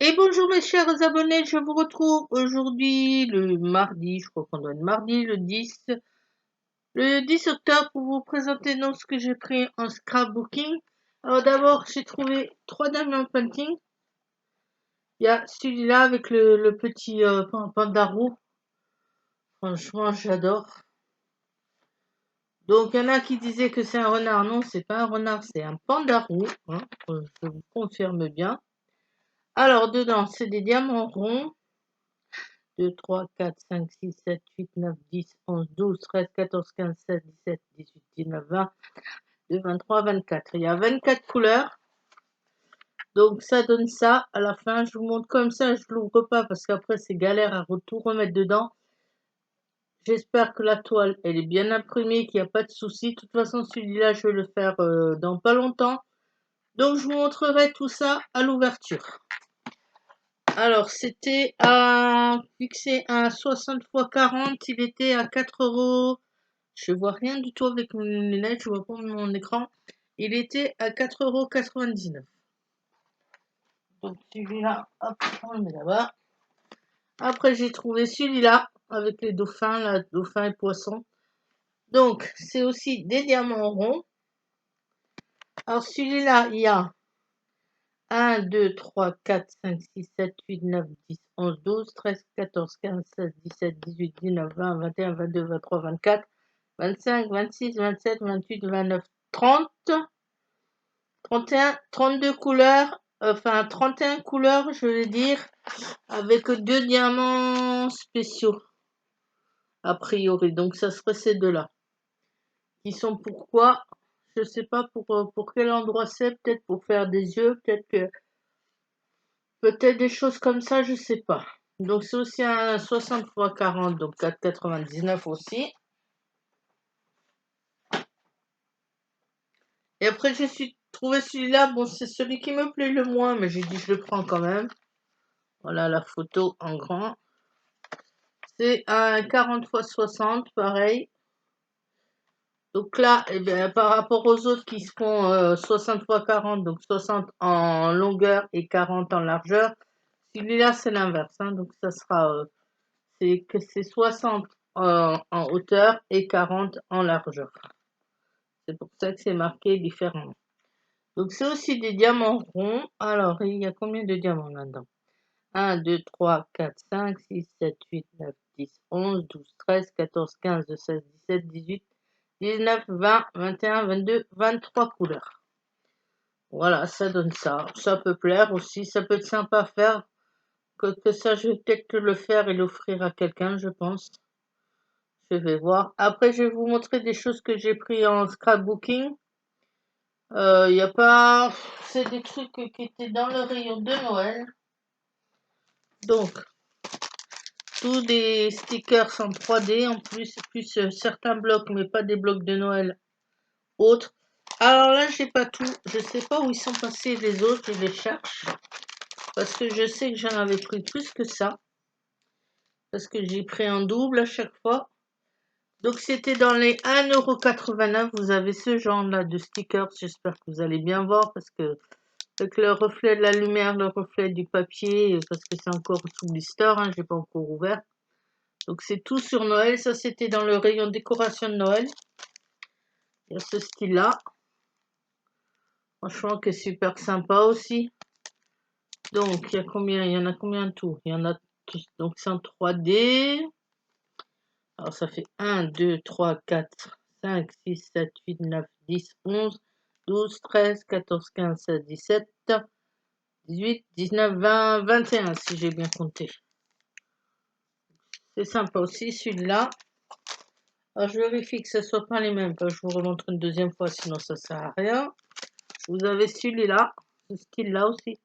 Et bonjour mes chers abonnés, je vous retrouve aujourd'hui le mardi, je crois qu'on doit être mardi, le 10 octobre pour vous présenter donc ce que j'ai pris en scrapbooking. Alors d'abord, j'ai trouvé 3 diamond painting. Il y a celui-là avec le petit panda roux. Franchement, j'adore. Donc il y en a qui disaient que c'est un renard. Non, c'est pas un renard, c'est un panda roux. Hein, je vous confirme bien. Alors dedans, c'est des diamants ronds. 2, 3, 4, 5, 6, 7, 8, 9, 10, 11, 12, 13, 14, 15, 16, 17, 18, 19, 20, 22, 23, 24. Il y a 24 couleurs. Donc ça donne ça. À la fin, je vous montre comme ça. Je ne l'ouvre pas parce qu'après, c'est galère à tout remettre dedans. J'espère que la toile, elle est bien imprimée, qu'il n'y a pas de souci. De toute façon, celui-là, je vais le faire dans pas longtemps. Donc, je vous montrerai tout ça à l'ouverture. Alors, c'était fixé à 60 x 40. Il était à 4 €. Je vois rien du tout avec mes lunettes, je vois pas mon écran. Il était à 4,99 €. Donc celui-là, hop, on le met là-bas. Après, j'ai trouvé celui-là avec les dauphins, là, dauphins et poissons. Donc, c'est aussi des diamants ronds. Alors, celui-là, il y a 1, 2, 3, 4, 5, 6, 7, 8, 9, 10, 11, 12, 13, 14, 15, 16, 17, 18, 19, 20, 21, 22, 23, 24, 25, 26, 27, 28, 29, 30. 31, 32 couleurs, enfin 31 couleurs, je vais dire, avec 2 diamants spéciaux, a priori. Donc ça serait ces deux-là. Qui sont pourquoi, je sais pas pour quel endroit c'est, peut-être pour faire des yeux, peut-être des choses comme ça, je sais pas. Donc c'est aussi un 60 x 40, donc 4,99 aussi. Et après je suis trouvé celui-là, bon c'est celui qui me plaît le moins, mais j'ai dit je le prends quand même. Voilà la photo en grand. C'est un 40 x 60, pareil. Donc là, eh bien, par rapport aux autres qui se font 60 x 40, donc 60 en longueur et 40 en largeur, celui-là, c'est l'inverse. Hein, donc ça sera, c'est 60 en hauteur et 40 en largeur. C'est pour ça que c'est marqué différemment. Donc c'est aussi des diamants ronds. Alors, il y a combien de diamants là-dedans? 1, 2, 3, 4, 5, 6, 7, 8, 9, 10, 11, 12, 13, 14, 15, 16, 17, 18, 19, 20, 21, 22, 23 couleurs. Voilà, ça donne ça. Ça peut plaire aussi, ça peut être sympa à faire. Que ça, je vais peut-être le faire et l'offrir à quelqu'un, je pense. Je vais voir. Après, je vais vous montrer des choses que j'ai pris en scrapbooking. Il y a pas... C'est des trucs qui étaient dans le rayon de Noël. Donc, tous des stickers en 3D en plus certains blocs, mais pas des blocs de Noël autres. Alors là, j'ai pas tout. Je sais pas où ils sont passés les autres, je les cherche. Parce que je sais que j'en avais pris plus que ça. Parce que j'ai pris en double à chaque fois. Donc c'était dans les 1,89 €. Vous avez ce genre-là de stickers. J'espère que vous allez bien voir parce que avec le reflet de la lumière, le reflet du papier, parce que c'est encore sous blister, hein, j'ai pas encore ouvert. Donc c'est tout sur Noël. Ça c'était dans le rayon décoration de Noël. Il y a ce style-là. Franchement que super sympa aussi. Donc il y a combien? Il y en a combien de tout? Il y en a donc c'est en 3D. Alors ça fait 1, 2, 3, 4, 5, 6, 7, 8, 9, 10, 11, 12, 13, 14, 15, 16, 17, 18, 19, 20, 21 si j'ai bien compté. C'est sympa aussi celui-là. Alors je vérifie que ce ne soit pas les mêmes. Je vous remontre une deuxième fois sinon ça sert à rien. Vous avez celui-là, ce style-là aussi.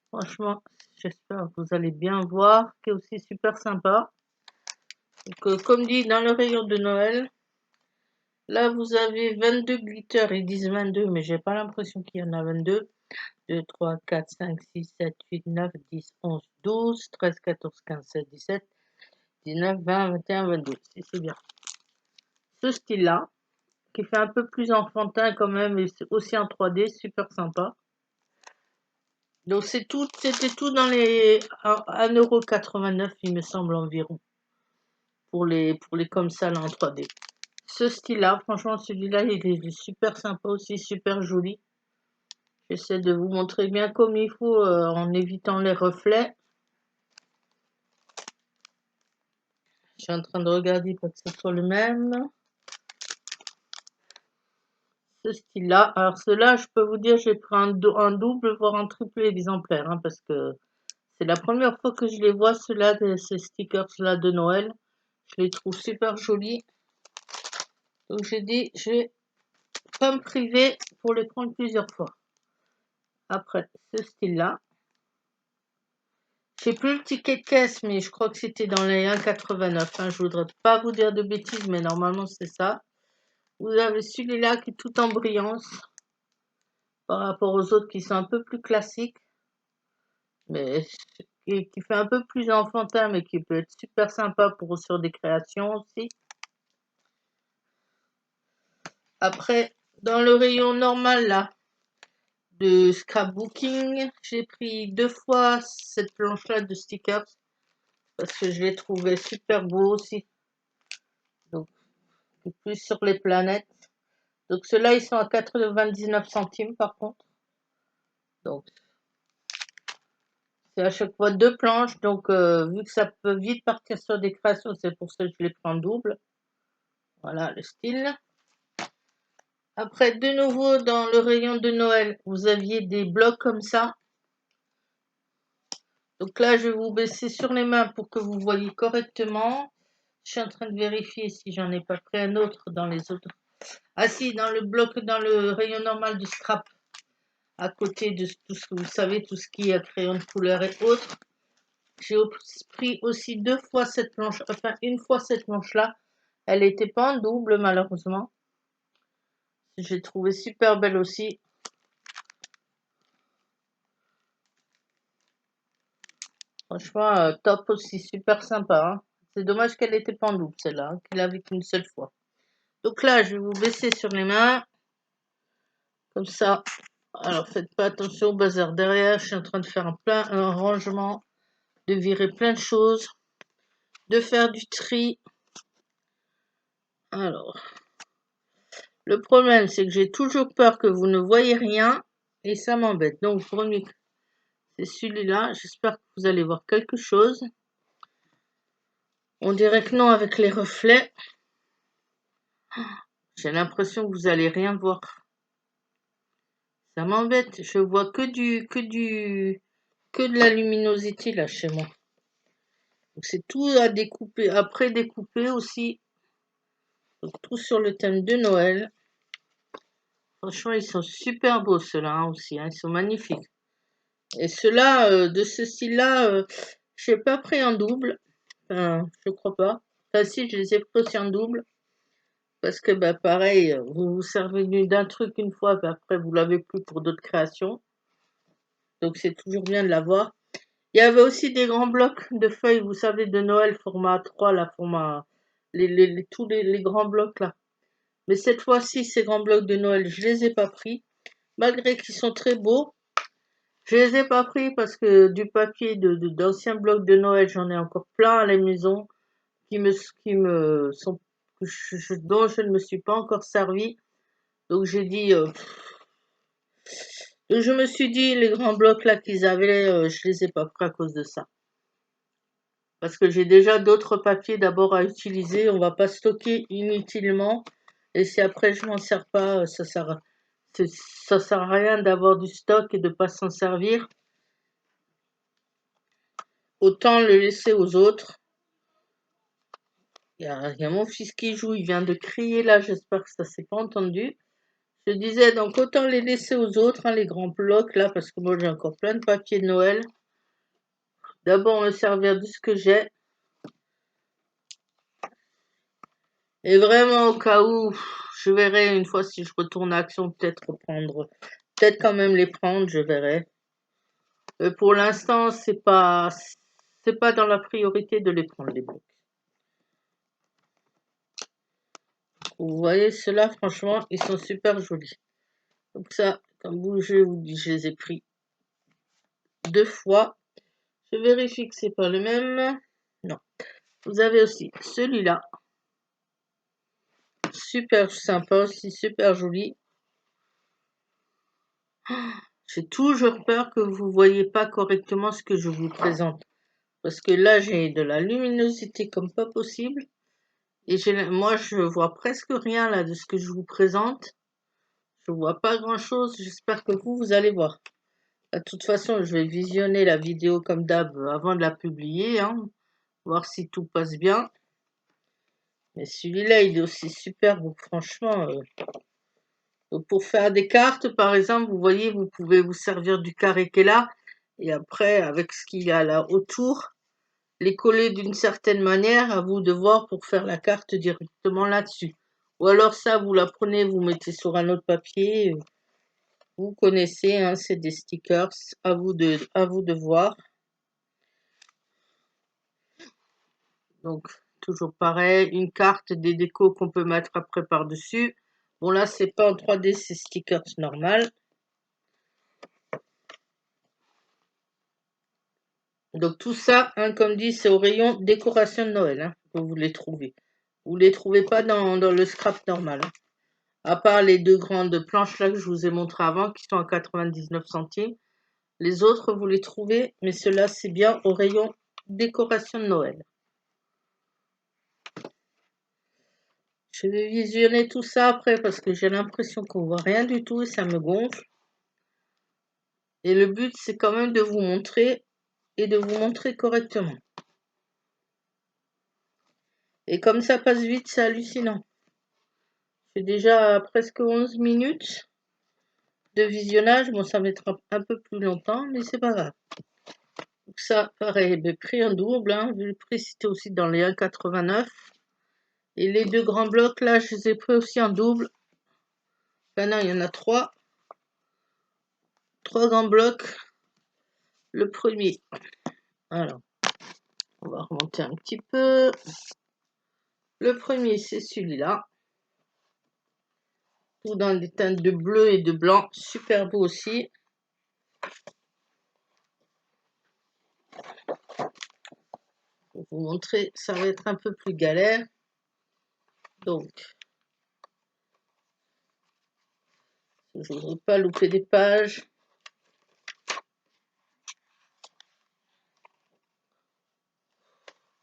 Franchement, j'espère que vous allez bien voir, qui est aussi super sympa. Donc, comme dit, dans le rayon de Noël, là vous avez 22 glitters, ils disent 22, mais j'ai pas l'impression qu'il y en a 22. 2, 3, 4, 5, 6, 7, 8, 9, 10, 11, 12, 13, 14, 15, 16, 17, 19, 20, 21, 22. Si c'est bien. Ce style-là, qui fait un peu plus enfantin quand même, et c'est aussi en 3D, super sympa. Donc c'était tout dans les 1,89 €, il me semble environ. Pour les comme ça là en 3D. Ce style-là, franchement, celui-là, il est super sympa aussi, super joli. J'essaie de vous montrer bien comme il faut en évitant les reflets. Je suis en train de regarder pour que ce soit le même. Ce style-là. Alors ceux-là, je peux vous dire, j'ai pris un double, voire un triple exemplaire, hein, parce que c'est la première fois que je les vois, ceux-là, ces stickers-là de Noël. Je les trouve super jolis. Donc j'ai dit, je vais pas me priver pour les prendre plusieurs fois. Après, ce style-là. J'ai plus le ticket de caisse, mais je crois que c'était dans les 1,89 €. Hein. Je voudrais pas vous dire de bêtises, mais normalement c'est ça. Vous avez celui-là qui est tout en brillance par rapport aux autres qui sont un peu plus classiques, mais qui fait un peu plus enfantin, mais qui peut être super sympa pour sur des créations aussi. Après, dans le rayon normal là de scrapbooking, j'ai pris 2 fois cette planche-là de stickers parce que je l'ai trouvé super beau aussi. Donc plus sur les planètes. Donc ceux-là, ils sont à 99 centimes par contre. Donc c'est à chaque fois 2 planches. Donc vu que ça peut vite partir sur des créations, c'est pour ça que je les prends double. Voilà le style. Après, de nouveau, dans le rayon de Noël, vous aviez des blocs comme ça. Donc là, je vais vous baisser sur les mains pour que vous voyez correctement. Je suis en train de vérifier si j'en ai pas pris un autre dans les autres. Ah si, dans le bloc, dans le rayon normal du scrap. À côté de tout ce que vous savez, tout ce qui est crayon de couleur et autres. J'ai pris aussi 2 fois cette planche, enfin une fois cette planche-là. Elle n'était pas en double malheureusement. J'ai trouvé super belle aussi. Franchement, top aussi, super sympa. Hein. C'est dommage qu'elle n'était pas en double celle-là, hein, qu'il avait qu'une seule fois. Donc là, je vais vous baisser sur les mains. Comme ça. Alors faites pas attention au bazar derrière. Je suis en train de faire un rangement, de virer plein de choses, de faire du tri. Alors, le problème, c'est que j'ai toujours peur que vous ne voyez rien et ça m'embête. Donc, premier, c'est celui-là. J'espère que vous allez voir quelque chose. On dirait que non avec les reflets. J'ai l'impression que vous allez rien voir. Ça m'embête. Je vois que de la luminosité là chez moi. Donc, c'est tout à découper, après découper aussi. Donc, tout sur le thème de Noël. Franchement, ils sont super beaux ceux-là hein, aussi. Hein, ils sont magnifiques. Et ceux-là, de ce style-là, je n'ai pas pris en double. Enfin, je crois pas. Enfin, si, je les ai pris aussi en double. Parce que, bah, pareil, vous vous servez d'un truc une fois, puis après, vous l'avez plus pour d'autres créations. Donc, c'est toujours bien de l'avoir. Il y avait aussi des grands blocs de feuilles, vous savez, de Noël, format 3, là, format... tous les grands blocs, là. Mais cette fois-ci, ces grands blocs de Noël, je les ai pas pris. Malgré qu'ils sont très beaux. Je les ai pas pris parce que du papier d'anciens blocs de Noël, j'en ai encore plein à la maison qui me sont dont je ne me suis pas encore servi. Donc j'ai dit je me suis dit les grands blocs là qu'ils avaient, je les ai pas pris à cause de ça. Parce que j'ai déjà d'autres papiers d'abord à utiliser, on va pas stocker inutilement et si après je m'en sers pas, ça sert à rien d'avoir du stock et de pas s'en servir. Autant le laisser aux autres. Il y a mon fils qui joue, il vient de crier là, j'espère que ça s'est pas entendu. Je disais donc autant les laisser aux autres, hein, les grands blocs là, parce que moi j'ai encore plein de papiers de Noël. D'abord me servir de ce que j'ai. Et vraiment au cas où, je verrai une fois si je retourne à Action, peut-être reprendre, peut-être quand même les prendre, je verrai. Pour l'instant, c'est pas dans la priorité de les prendre les blocs. Vous voyez, ceux-là, franchement, ils sont super jolis. Donc ça, comme je vous dis, je les ai pris 2 fois. Je vérifie que c'est pas le même. Non. Vous avez aussi celui-là. Super sympa aussi, super joli. J'ai toujours peur que vous voyez pas correctement ce que je vous présente. Parce que là, j'ai de la luminosité comme pas possible. Et moi, je vois presque rien là de ce que je vous présente. Je vois pas grand-chose. J'espère que vous allez voir. De toute façon, je vais visionner la vidéo comme d'hab avant de la publier. Hein, voir si tout passe bien. Mais celui-là, il est aussi super beau. Franchement, pour faire des cartes, par exemple, vous voyez, vous pouvez vous servir du carré qui est là. Et après, avec ce qu'il y a là autour, les coller d'une certaine manière, à vous de voir pour faire la carte directement là-dessus. Ou alors ça, vous la prenez, vous mettez sur un autre papier. Vous connaissez, hein, c'est des stickers, à vous de voir. Donc, toujours pareil, une carte des décos qu'on peut mettre après par-dessus. Bon, là, c'est pas en 3D, c'est stickers normal. Donc, tout ça, hein, comme dit, c'est au rayon décoration de Noël, hein, que vous les trouvez. Vous les trouvez pas dans le scrap normal. Hein. À part les 2 grandes planches là que je vous ai montré avant, qui sont à 99 centimes. Les autres, vous les trouvez, mais ceux-là, c'est bien au rayon décoration de Noël. Je vais visionner tout ça après parce que j'ai l'impression qu'on voit rien du tout et ça me gonfle. Et le but, c'est quand même de vous montrer et de vous montrer correctement. Et comme ça passe vite, c'est hallucinant. J'ai déjà presque 11 minutes de visionnage. Bon, ça mettra un peu plus longtemps, mais c'est pas grave. Donc ça, pareil, prix en double. Hein. Le prix, c'était aussi dans les 1,89. Et les 2 grands blocs, là, je les ai pris aussi en double. Enfin non, il y en a 3. 3 grands blocs. Le premier. Alors, on va remonter un petit peu. Le premier, c'est celui-là. Tout dans des teintes de bleu et de blanc. Super beau aussi. Pour vous montrer, ça va être un peu plus galère. Donc, je ne voudrais pas louper des pages.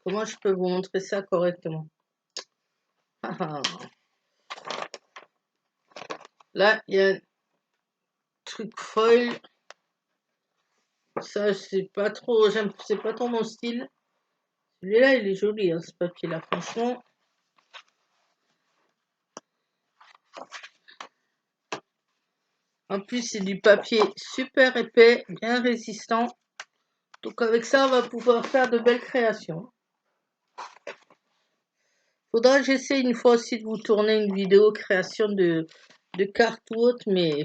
Comment je peux vous montrer ça correctement? Là, il y a un truc foil. Ça, c'est pas trop, c'est pas trop mon style. Celui-là, il est joli, hein, ce papier-là, franchement. En plus, c'est du papier super épais, bien résistant. Donc avec ça, on va pouvoir faire de belles créations. Faudra que j'essaie une fois aussi de vous tourner une vidéo création de cartes ou autre, mais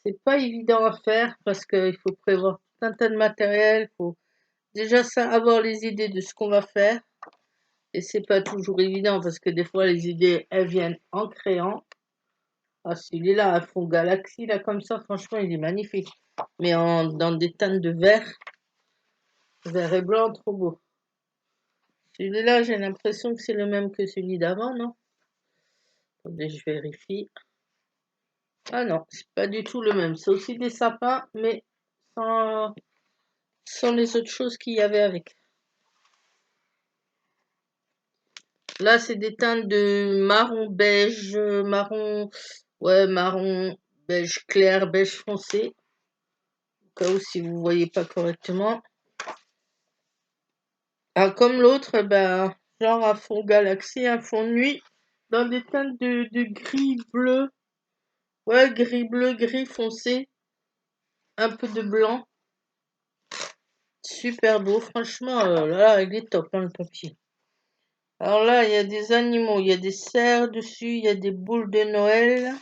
c'est pas évident à faire parce qu'il faut prévoir tout un tas de matériel. Il faut déjà avoir les idées de ce qu'on va faire. Et c'est pas toujours évident parce que des fois les idées elles viennent en créant. Ah, celui-là, un fond galaxie, là, comme ça, franchement, il est magnifique. Mais dans des teintes de vert et blanc, trop beau. Celui-là, j'ai l'impression que c'est le même que celui d'avant, non? Attendez, je vérifie. Ah non, c'est pas du tout le même. C'est aussi des sapins, mais sans les autres choses qu'il y avait avec. Là, c'est des teintes de marron beige, marron, ouais, marron beige clair, beige foncé. Au cas où si vous voyez pas correctement. Ah, comme l'autre, ben, genre un fond galaxie, un fond nuit, dans des teintes de gris bleu. Ouais, gris bleu, gris foncé. Un peu de blanc. Super beau, franchement, là, il est top, hein, le papier. Alors là, il y a des animaux, il y a des cerfs dessus, il y a des boules de Noël.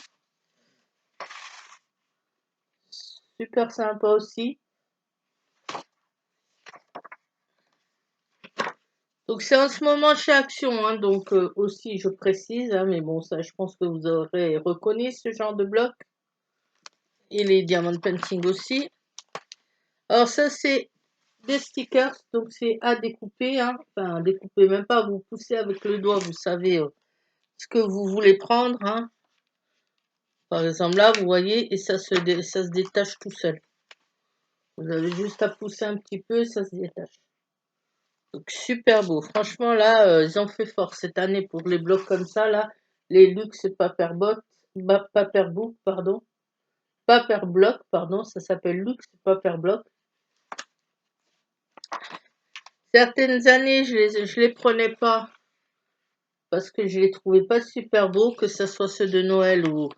Super sympa aussi. Donc c'est en ce moment chez Action, hein, donc aussi je précise, hein, mais bon ça je pense que vous aurez reconnu ce genre de bloc. Et les diamond painting aussi. Alors ça, c'est des stickers, donc c'est à découper, hein. Enfin, découper même pas, vous poussez avec le doigt, vous savez ce que vous voulez prendre, hein. Par exemple, là, vous voyez, et ça se détache tout seul. Vous avez juste à pousser un petit peu, ça se détache. Donc, super beau. Franchement, là, ils ont fait fort cette année pour les blocs comme ça, là. Les Luxe Paperbook, pardon. Paperblock, pardon, ça s'appelle Luxe Paperblock. Certaines années, je les prenais pas parce que je les trouvais pas super beaux, que ce soit ceux de Noël ou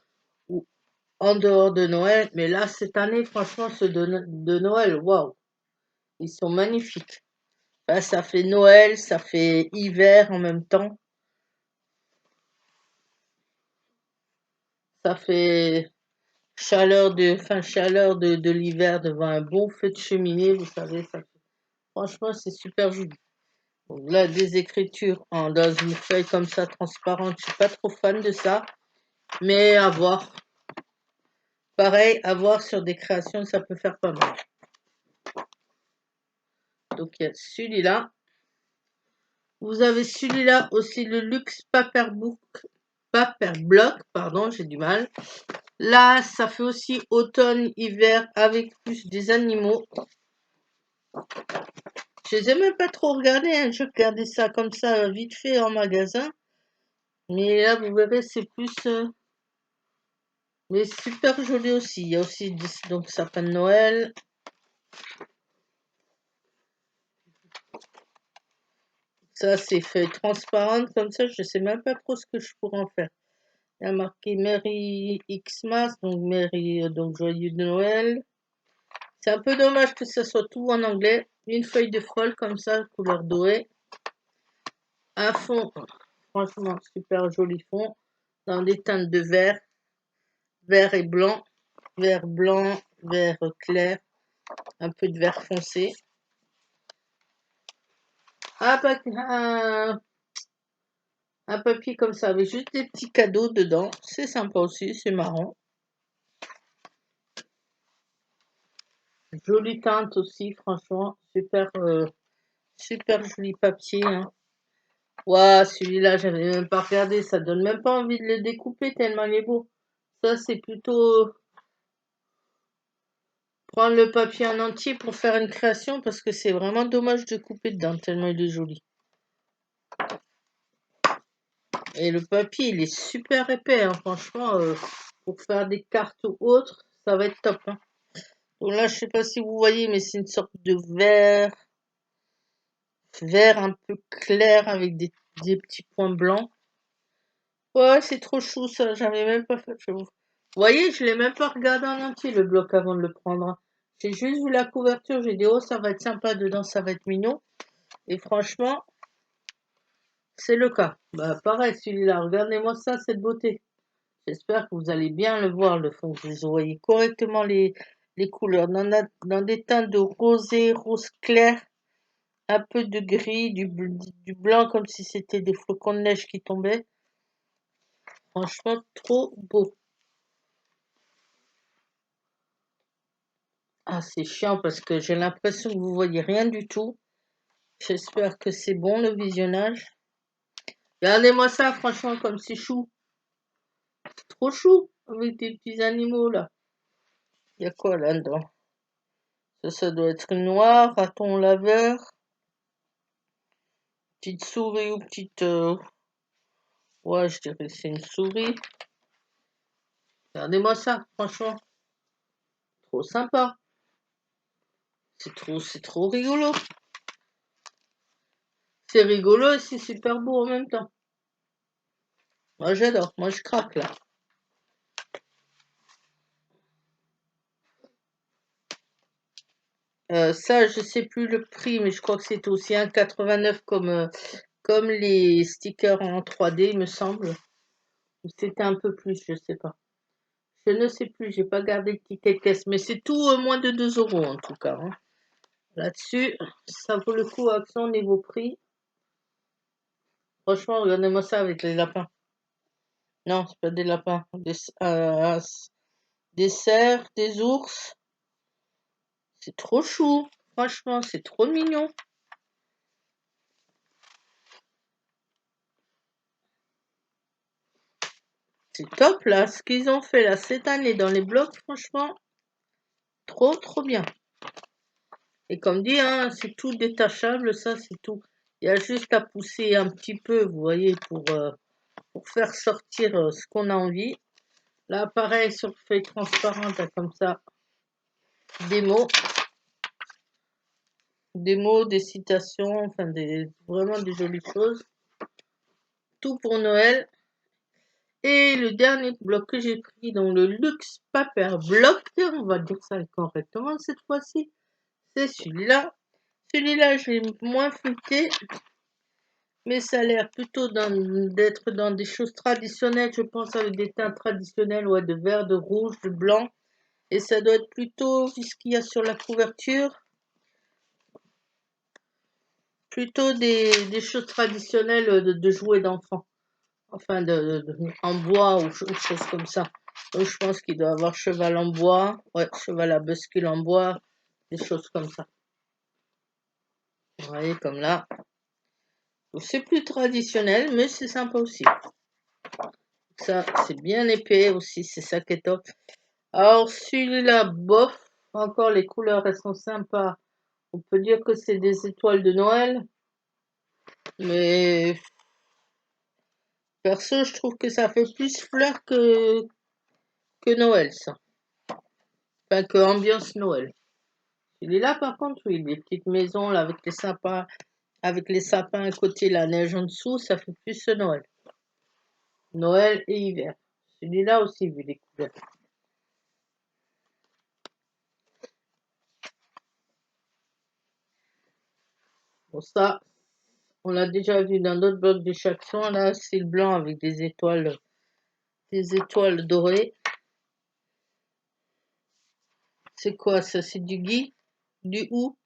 en dehors de Noël. Mais là, cette année, franchement, ceux de Noël, waouh, ils sont magnifiques. Enfin, ça fait Noël, ça fait hiver en même temps. Ça fait chaleur de l'hiver devant un bon feu de cheminée, vous savez, franchement, c'est super joli. Donc là, des écritures dans une feuille comme ça, transparente, je suis pas trop fan de ça, mais à voir. Pareil, à voir sur des créations, ça peut faire pas mal. Donc il y a celui-là. Vous avez celui-là aussi, le Luxe Paperblock, pardon, j'ai du mal. Là, ça fait aussi automne-hiver avec plus des animaux. Je les ai même pas trop regardés, hein. Je regardais ça comme ça vite fait en magasin. Mais là, vous verrez, c'est plus... mais super joli aussi. Il y a aussi donc sapin de Noël. Ça, c'est fait transparente comme ça. Je sais même pas trop ce que je pourrais en faire. Il y a marqué Merry Xmas, donc Merry, donc joyeux de Noël. C'est un peu dommage que ça soit tout en anglais. Une feuille de folle comme ça, couleur dorée. Un fond, franchement, super joli fond. Dans des teintes de vert, vert et blanc, vert blanc, vert clair, un peu de vert foncé. Un papier comme ça avec juste des petits cadeaux dedans. C'est sympa aussi, c'est marrant. Jolie teinte aussi, franchement. Super joli papier. Hein. Ouah, celui-là, j'avais même pas regardé. Ça donne même pas envie de le découper tellement il est beau. Ça, c'est plutôt prendre le papier en entier pour faire une création parce que c'est vraiment dommage de couper dedans tellement il est joli. Et le papier, il est super épais, hein, franchement, pour faire des cartes ou autres, ça va être top. Hein. Donc là, je sais pas si vous voyez, mais c'est une sorte de vert un peu clair avec des petits points blancs. Ouais, c'est trop chou ça, j'avais même pas fait. Vous voyez, je l'ai même pas regardé en entier le bloc avant de le prendre. Hein. J'ai juste vu la couverture, j'ai dit oh ça va être sympa dedans, ça va être mignon. Et franchement, c'est le cas. Bah pareil, celui-là, regardez-moi ça, cette beauté. J'espère que vous allez bien le voir, le fond, que vous voyez correctement les couleurs. Dans des teintes de rosé, rose clair, un peu de gris, du blanc comme si c'était des flocons de neige qui tombaient. Franchement, trop beau. Ah, c'est chiant parce que j'ai l'impression que vous voyez rien du tout. J'espère que c'est bon le visionnage. Regardez-moi ça, franchement, comme c'est chou. Trop chou avec des petits animaux là. Il y a quoi là-dedans? Ça doit être noir, raton laveur, petite souris ou petite... ouais, je dirais que c'est une souris. Regardez-moi ça, franchement. Trop sympa. C'est trop rigolo. C'est rigolo et c'est super beau en même temps. Moi j'adore, moi je craque là. Ça, je sais plus le prix, mais je crois que c'est aussi 1,89 comme les stickers en 3D, il me semble. Ou c'était un peu plus, je sais pas. Je ne sais plus, j'ai pas gardé le ticket de caisse, mais c'est tout moins de 2 euros en tout cas. Hein. Là-dessus, ça vaut le coup, accent niveau prix. Franchement, regardez-moi ça avec les lapins. Non, c'est pas des lapins. Des cerfs, des ours. C'est trop chou. Franchement, c'est trop mignon. C'est top là, ce qu'ils ont fait là cette année dans les blocs, franchement, trop bien. Et comme dit, hein, c'est tout détachable, ça c'est tout. Il y a juste à pousser un petit peu, vous voyez, pour faire sortir ce qu'on a envie. Là, pareil, sur feuille transparente, là, comme ça, des mots, des citations, enfin, vraiment des jolies choses. Tout pour Noël. Et le dernier bloc que j'ai pris, donc le Luxe Paper Block, on va dire ça correctement cette fois-ci, c'est celui-là. Celui-là, je l'ai moins feuilleté, mais ça a l'air plutôt d'être dans des choses traditionnelles, je pense, avec des teintes traditionnelles, ouais, de vert, de rouge, de blanc. Et ça doit être plutôt, vu ce qu'il y a sur la couverture, plutôt des choses traditionnelles de jouets d'enfants. Enfin, en bois ou choses comme ça. Donc, je pense qu'il doit avoir cheval en bois, ouais, cheval à bascule en bois, des choses comme ça. Vous voyez, comme là. C'est plus traditionnel, mais c'est sympa aussi. Ça, c'est bien épais aussi, c'est ça qui est top. Alors, celui-là, bof, encore les couleurs, elles sont sympas. On peut dire que c'est des étoiles de Noël, mais perso, je trouve que ça fait plus fleur que Noël, ça. Enfin, que ambiance Noël. Celui-là, par contre, oui, les petites maisons là, avec les sapins à côté, la neige en dessous, ça fait plus Noël. Noël et hiver. Celui-là aussi, vu les couleurs. Bon, ça, on l'a déjà vu dans d'autres blocs de chaque son. Là, c'est le blanc avec des étoiles dorées. C'est quoi ça? C'est du gui? Du hou?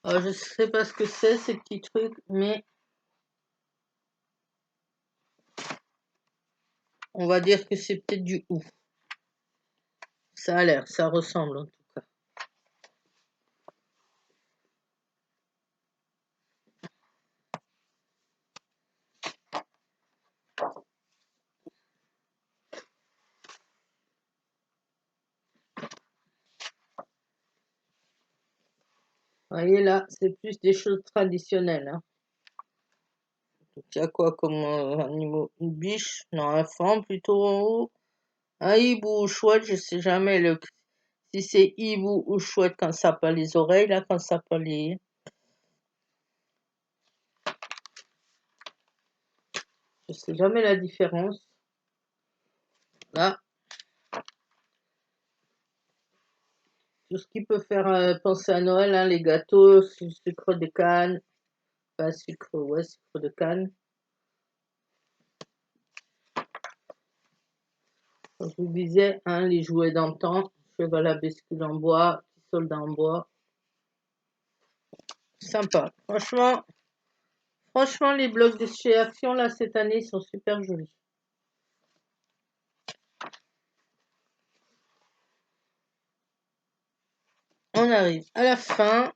Alors, je sais pas ce que c'est, ces petits trucs, mais on va dire que c'est peut-être du hou. Ça a l'air, ça ressemble en tout cas. Vous voyez là, c'est plus des choses traditionnelles. Hein. Il y a quoi comme animaux? Une biche? Non, un faon plutôt en haut. Un hibou ou chouette, je sais jamais si c'est hibou ou chouette quand ça n'a pas les oreilles, là, quand ça n'a pas les... Je sais jamais la différence. Là. Tout ce qui peut faire penser à Noël, hein, les gâteaux, sucre de canne. Pas sucre, ouais, sucre de canne. Comme je vous disais, hein, les jouets d'antan, cheval à bascule en bois, petit soldat en bois. Sympa. Franchement, les blocs de chez Action, là, cette année, sont super jolis. On arrive à la fin.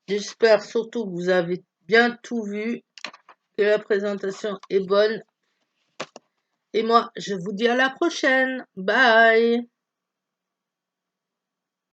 J'espère surtout que vous avez bien tout vu, que la présentation est bonne. Et moi, je vous dis à la prochaine. Bye!